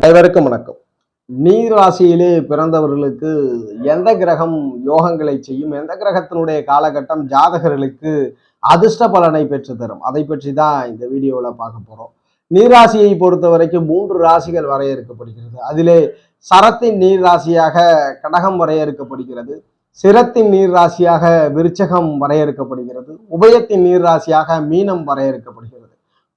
அனைவருக்கும் வணக்கம். நீர் ராசியிலே பிறந்தவர்களுக்கு எந்த கிரகம் யோகங்களை செய்யும், எந்த கிரகத்தினுடைய காலகட்டம் ஜாதகர்களுக்கு அதிர்ஷ்ட பலனை பெற்று தரும், அதை பற்றி தான் இந்த வீடியோவில் பார்க்க போறோம். நீராசியை பொறுத்த வரைக்கும் 3 ராசிகள் வரையறுக்கப்படுகிறது. அதிலே சரத்தின் நீர் ராசியாக கடகம் வரையறுக்கப்படுகிறது, சிரத்தின் நீர் ராசியாக விருச்சகம் வரையறுக்கப்படுகிறது, உபயத்தின் நீர் ராசியாக மீனம் வரையறுக்கப்படுகிறது.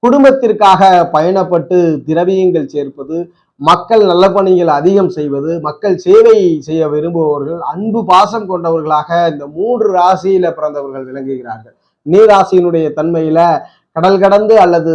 குடும்பத்திற்காக பயணப்பட்டு திரவியங்கள் சேர்ப்பது, மக்கள் நல்ல பணிகள் அதிகம் செய்வது, மக்கள் சேவை செய்ய விரும்புபவர்கள், அன்பு பாசம் கொண்டவர்களாக இந்த 3 ராசியில பிறந்தவர்கள் விளங்குகிறார்கள். நீராசியினுடைய தன்மையில கடல் கடந்து அல்லது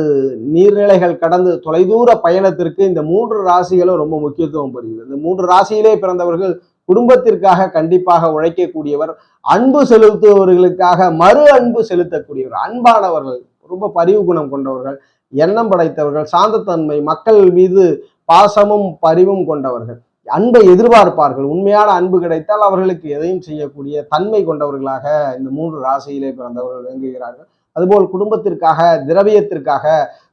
நீர்நிலைகள் கடந்து தொலைதூர பயணத்திற்கு இந்த 3 ராசிகளும் ரொம்ப முக்கியத்துவம் பெறுகிறது. இந்த 3 ராசியிலே பிறந்தவர்கள் குடும்பத்திற்காக கண்டிப்பாக உழைக்கக்கூடியவர், அன்பு செலுத்துபவர்களுக்காக மறு அன்பு செலுத்தக்கூடியவர், அன்பானவர்கள், ரொம்ப பரிவு குணம் கொண்டவர்கள், எண்ணம் படைத்தவர்கள், சாந்தத்தன்மை, மக்கள் மீது பாசமும் பரிவும் கொண்டவர்கள், அன்பை எதிர்பார்ப்பார்கள். உண்மையான அன்பு கிடைத்தால் அவர்களுக்கு எதையும் செய்யக்கூடிய தன்மை கொண்டவர்களாக இந்த 3 ராசியிலே பிறந்தவர்கள் விளங்குகிறார்கள். அதுபோல் குடும்பத்திற்காக திரவியத்திற்காக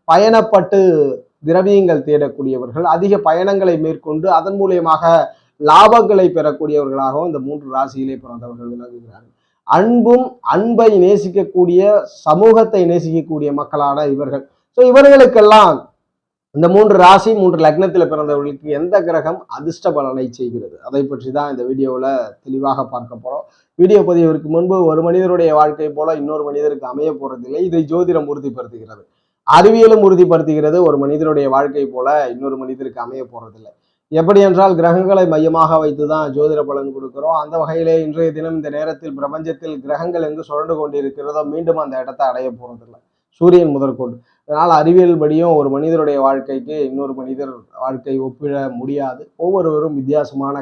பயணப்பட்டு திரவியங்கள் தேடக்கூடியவர்கள், அதிக பயணங்களை மேற்கொண்டு அதன் மூலியமாக லாபங்களை பெறக்கூடியவர்களாகவும் இந்த 3 ராசியிலே பிறந்தவர்கள் விளங்குகிறார்கள். அன்பும் அன்பை நேசிக்கக்கூடிய, சமூகத்தை நேசிக்கக்கூடிய மக்களான இவர்கள். ஸோ இவர்களுக்கெல்லாம் இந்த 3 ராசி 3 லக்னத்தில் பிறந்தவர்களுக்கு எந்த கிரகம் அதிர்ஷ்ட பலனை செய்கிறது, அதை பற்றி தான் இந்த வீடியோவில் தெளிவாக பார்க்க போறோம். வீடியோ பதிவிற்கு முன்பு ஒரு மனிதருடைய வாழ்க்கை போல இன்னொரு மனிதருக்கு அமைய போறதில்லை, இதை ஜோதிடம் உறுதிப்படுத்துகிறது. அறிவியலும் உறுதிப்படுத்துகிறது, ஒரு மனிதனுடைய வாழ்க்கை போல இன்னொரு மனிதருக்கு அமைய போறதில்லை. எப்படி என்றால் கிரகங்களை மையமாக வைத்துதான் ஜோதிட பலன் கொடுக்கிறோம். அந்த வகையிலே இன்றைய தினம் இந்த நேரத்தில் பிரபஞ்சத்தில் கிரகங்கள் எங்கு சுழண்டு கொண்டிருக்கிறதோ மீண்டும் அந்த இடத்தை அடைய போறதில்லை, சூரியன் முதற்கொண்டு. அதனால் அறிவியல் படியும் ஒரு மனிதருடைய வாழ்க்கைக்கு இன்னொரு மனிதர் வாழ்க்கை ஒப்பிட முடியாது. ஒவ்வொருவரும் வித்தியாசமான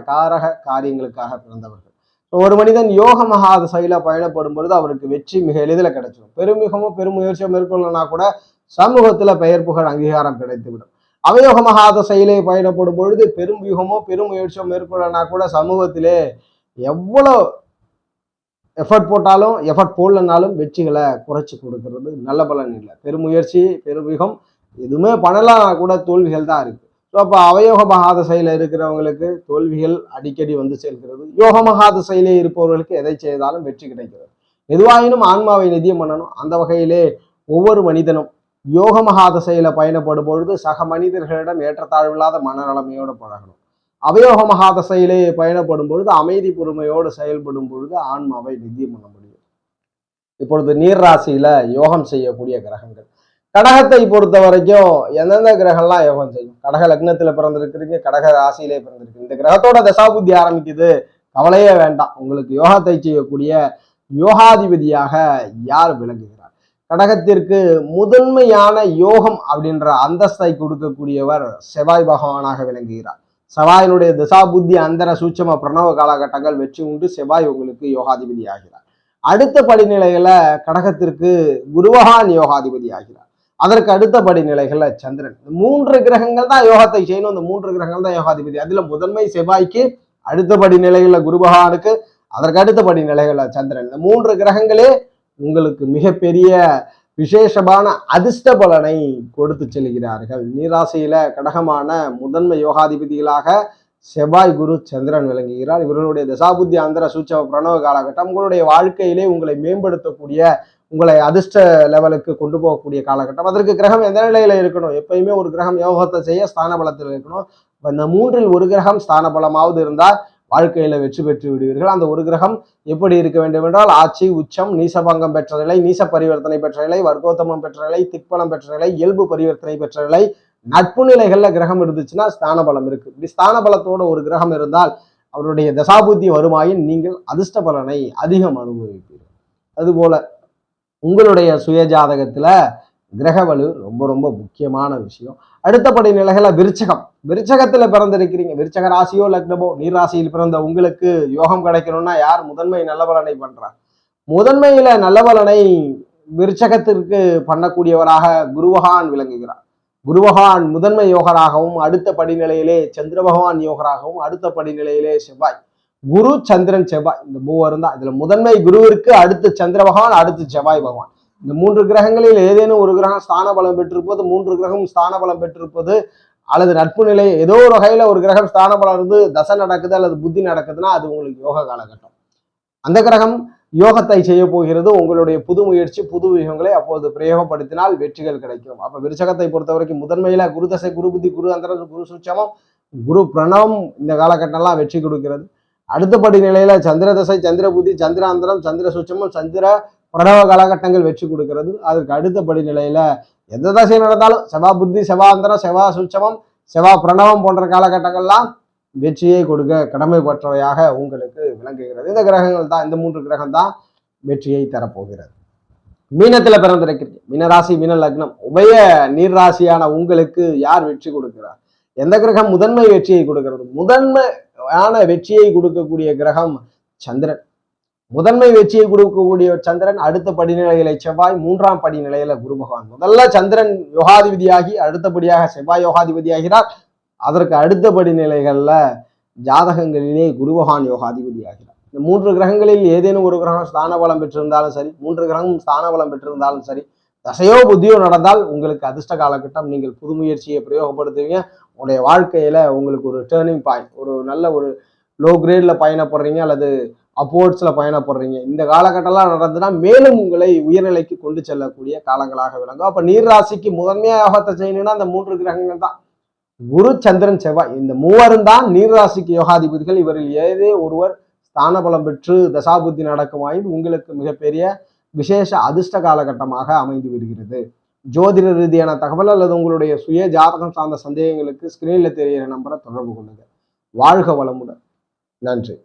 காரியங்களுக்காக பிறந்தவர்கள். ஒரு மனிதன் யோக மகாதசையில பயணப்படும் பொழுது அவருக்கு வெற்றி மிக எளிதில் கிடைச்சிடும். பெருமிகமோ பெருமுயற்சியோ மேற்கொள்ளனா கூட சமூகத்துல பெயர் புகழ் அங்கீகாரம் கிடைத்துவிடும். அவயோக மகாதசையிலே பயணப்படும் பொழுது பெரும் யுகமோ பெரும் முயற்சியோ மேற்கொள்ளனா கூட சமூகத்திலே எவ்வளோ எஃபர்ட் போட்டாலும் எஃபர்ட் போடலனாலும் வெற்றிகளை குறைச்சி கொடுக்கறது நல்ல பலன் இல்லை. பெருமுயற்சி பெருமிகம் எதுவுமே பண்ணலாம் கூட தோல்விகள் தான் இருக்கு. ஸோ அப்போ அவயோக மகாதசையில இருக்கிறவங்களுக்கு தோல்விகள் அடிக்கடி வந்து சேர்க்கிறது. யோக மகாதசையிலே இருப்பவர்களுக்கு எதை செய்தாலும் வெற்றி கிடைக்கிறது. எதுவாயினும் ஆன்மாவை நிதியம் பண்ணணும். அந்த வகையிலே ஒவ்வொரு மனிதனும் யோக மகாதசையில பயணப்படும் பொழுது சக மனிதர்களிடம் ஏற்றத்தாழ்வில்லாத மனநலமையோடு பழகணும். அவயோக மகாதசையிலே பயணப்படும் பொழுது அமைதி பொறுமையோடு செயல்படும் பொழுது ஆன்மாவை நிதியம் பண்ண முடியும். இப்பொழுது நீர் ராசியில யோகம் செய்யக்கூடிய கிரகங்கள், கடகத்தை பொறுத்த வரைக்கும் எந்தெந்த கிரகம்லாம் யோகம் செய்யும்? கடக லக்னத்துல பிறந்திருக்கிறீங்க, கடக ராசியிலே பிறந்திருக்கு, இந்த கிரகத்தோட தசாபுத்தி ஆரம்பிக்குது, கவலையே வேண்டாம். உங்களுக்கு யோகத்தை செய்யக்கூடிய யோகாதிபதியாக யார் விளங்குகிறார்? கடகத்திற்கு முதன்மையான யோகம் அப்படின்ற அந்தஸ்தை கொடுக்கக்கூடியவர் செவ்வாய் பகவானாக விளங்குகிறார். செவ்வாயினுடைய திசா புத்தி அந்தர சூட்சம பிரணவ காலகட்டங்கள் வெற்றி உண்டு செவ்வாய் உங்களுக்கு யோகாதிபதி ஆகிறார். அடுத்த படிநிலைகள கடகத்திற்கு குருபகான் யோகாதிபதி ஆகிறார். அதற்கு அடுத்த படிநிலைகள்ல சந்திரன். 3 கிரகங்கள் தான் யோகத்தை செய்யணும். இந்த 3 கிரகங்கள் தான் யோகாதிபதி. அதுல முதன்மை செவ்வாய்க்கு, அடுத்த படிநிலைகள்ல குருபகானுக்கு, அதற்கு அடுத்த படிநிலைகள்ல சந்திரன். இந்த 3 கிரகங்களே உங்களுக்கு மிகப்பெரிய விசேஷமான அதிர்ஷ்ட பலனை கொடுத்து செல்கிறார்கள். நீராசியில கடகமான முதன்மை யோகாதிபதிகளாக செவ்வாய் குரு சந்திரன் விளங்குகிறார். இவர்களுடைய தசாபுத்தி அந்தர சூட்சம பிரணவ காலகட்டம் உங்களுடைய வாழ்க்கையிலே உங்களை மேம்படுத்தக்கூடிய, உங்களை அதிர்ஷ்ட லெவலுக்கு கொண்டு போகக்கூடிய காலகட்டம். அதற்கு கிரகம் எந்த நிலையில இருக்கணும்? எப்பயுமே ஒரு கிரகம் யோகத்தை செய்ய ஸ்தான பலத்தில் இருக்கணும். இந்த 3ல் ஒரு கிரகம் ஸ்தான பலமாவது இருந்தால் வாழ்க்கையில வெற்றி பெற்று விடுவீர்கள். அந்த ஒரு கிரகம் எப்படி இருக்க வேண்டும் என்றால் ஆட்சி, உச்சம், நீசபங்கம் பெற்ற நிலை, நீச பரிவர்த்தனை பெற்ற நிலை, வர்க்கோத்தமம் பெற்ற நிலை, திக்பலம் பெற்ற நிலை, இயல்பு பரிவர்த்தனை பெற்ற நிலை, நட்பு நிலைகள்ல கிரகம் இருந்துச்சுன்னா ஸ்தான பலம் இருக்கு. இப்படி ஸ்தான பலத்தோட ஒரு கிரகம் இருந்தால் அவருடைய தசாபுத்தி வருமாயின் நீங்கள் அதிர்ஷ்ட பலனை அதிகம் அனுபவிப்பீர்கள். அதுபோல உங்களுடைய சுய ஜாதகத்துல கிரக வலு ரொம்ப ரொம்ப முக்கியமான விஷயம். அடுத்தபடி நிலைகளை விருச்சகத்துல பிறந்திருக்கிறீங்க, விருச்சக ராசியோ லக்னமோ நீர் ராசியில் பிறந்த உங்களுக்கு யோகம் கிடைக்கணும்னா யார் முதன்மை நல்ல பலனை பண்றார்? முதன்மையில நல்ல பலனை விருச்சகத்திற்கு பண்ணக்கூடியவராக குருபகான் விளங்குகிறார். குருபகான் முதன்மை யோகராகவும், அடுத்த படிநிலையிலே சந்திர பகவான் யோகராகவும், அடுத்த படிநிலையிலே செவ்வாய். குரு சந்திரன் செவ்வாய் இந்த மூவரும் தான். இதுல முதன்மை குருவிற்கு, அடுத்து சந்திர பகவான், அடுத்து செவ்வாய் பகவான். இந்த 3 கிரகங்களில் ஏதேனும் ஒரு கிரகம் ஸ்தான பலம் பெற்றிருப்பது, 3 கிரகம் ஸ்தான பலம் பெற்றிருப்பது அல்லது நட்பு நிலை ஏதோ ஒரு வகையில ஒரு கிரகம் ஸ்தான பலம் இருந்து தசை நடக்குது அல்லது புத்தி நடக்குதுன்னா அது உங்களுக்கு யோக காலகட்டம். அந்த கிரகம் யோகத்தை செய்ய போகிறது. உங்களுடைய புது முயற்சி புது வியூகங்களை அப்போது பிரயோகப்படுத்தினால் வெற்றிகள் கிடைக்கும். அப்ப விருச்சகத்தை பொறுத்த வரைக்கும் முதன்மையில குரு தசை குரு புத்தி குரு அந்தரம் குரு சுட்சமம் குரு பிரணவம் இந்த காலகட்டம்லாம் வெற்றி கொடுக்கிறது. அடுத்தபடி நிலையில சந்திர தசை சந்திர புத்தி சந்திராந்திரம் சந்திர சுட்சமம் சந்திர பிரணவ காலகட்டங்கள் வெற்றி கொடுக்கிறது. அதற்கு அடுத்தபடி நிலையில எந்த தசை நடந்தாலும் செவ்வா புத்தி செவ்வாந்திரம் செவ்வா சுட்சமம் செவ்வா பிரணவம் போன்ற காலகட்டங்கள்லாம் வெற்றியை கொடுக்க கடமைப்பற்றவையாக உங்களுக்கு விளங்குகிறது. இந்த கிரகங்கள் தான், இந்த 3 கிரகம் தான் வெற்றியை தரப்போகிறது. மீனத்துல பிறந்திருக்கிறீங்க, மீனராசி மீன லக்னம், உபய நீர் ராசியான உங்களுக்கு யார் வெற்றி கொடுக்கிறார்? எந்த கிரகம் முதன்மை வெற்றியை கொடுக்கிறது? முதன்மையான வெற்றியை கொடுக்கக்கூடிய கிரகம் சந்திரன். முதன்மை வெற்றியை கொடுக்கக்கூடிய சந்திரன், அடுத்த படிநிலையில செவ்வாய், 3ஆம் படிநிலையில குரு பகவான். முதல்ல சந்திரன் யோகாதிபதியாகி அடுத்தபடியாக செவ்வாய் யோகாதிபதியாகிறார். அதற்கு அடுத்தபடி நிலைகள்ல ஜாதகங்களிலே குரு பகவான் யோகாதிபதி ஆகிறார். இந்த 3 கிரகங்களில் ஏதேனும் ஒரு கிரகம் ஸ்தான பலம் பெற்றிருந்தாலும் சரி, 3 கிரகம் ஸ்தான பலம் பெற்றிருந்தாலும் சரி, தசையோ புத்தியோ நடந்தால் உங்களுக்கு அதிர்ஷ்ட காலகட்டம். நீங்கள் புது முயற்சியை பிரயோகப்படுத்துவீங்க. உங்களுடைய வாழ்க்கையில உங்களுக்கு ஒரு டேர்னிங் பாயிண்ட், ஒரு நல்ல ஒரு லோ கிரேட்ல பயணப்படுறீங்க அல்லது அப்போர்ட்ஸ்ல பயணப்படுறீங்க. இந்த காலகட்டம்லாம் நடந்துன்னா மேலும் உங்களை உயர்நிலைக்கு கொண்டு செல்லக்கூடிய காலங்களாக விளங்கும். அப்ப நீர் ராசிக்கு முதன்மையா யோகத்தை செய்யணும்னா அந்த 3 கிரகங்கள் தான், குரு சந்திரன் செவ்வாய். இந்த மூவரும் தான் நீர்ராசிக்கு யோகாதிபதிகள். இவரில் ஏதே ஒருவர் ஸ்தான பலம் பெற்று தசாபுத்தி நடக்குமாயின் உங்களுக்கு மிகப்பெரிய விசேஷ அதிர்ஷ்ட காலகட்டமாக அமைந்து விடுகிறது. ஜோதிட ரீதியான தகவல் அல்லது உங்களுடைய சுய ஜாதகம் சார்ந்த சந்தேகங்களுக்கு ஸ்கிரீன்ல தெரிகிற நம்பரை தொடர்பு கொள்ளுங்க. வாழ்க வளமுடன். நன்றி.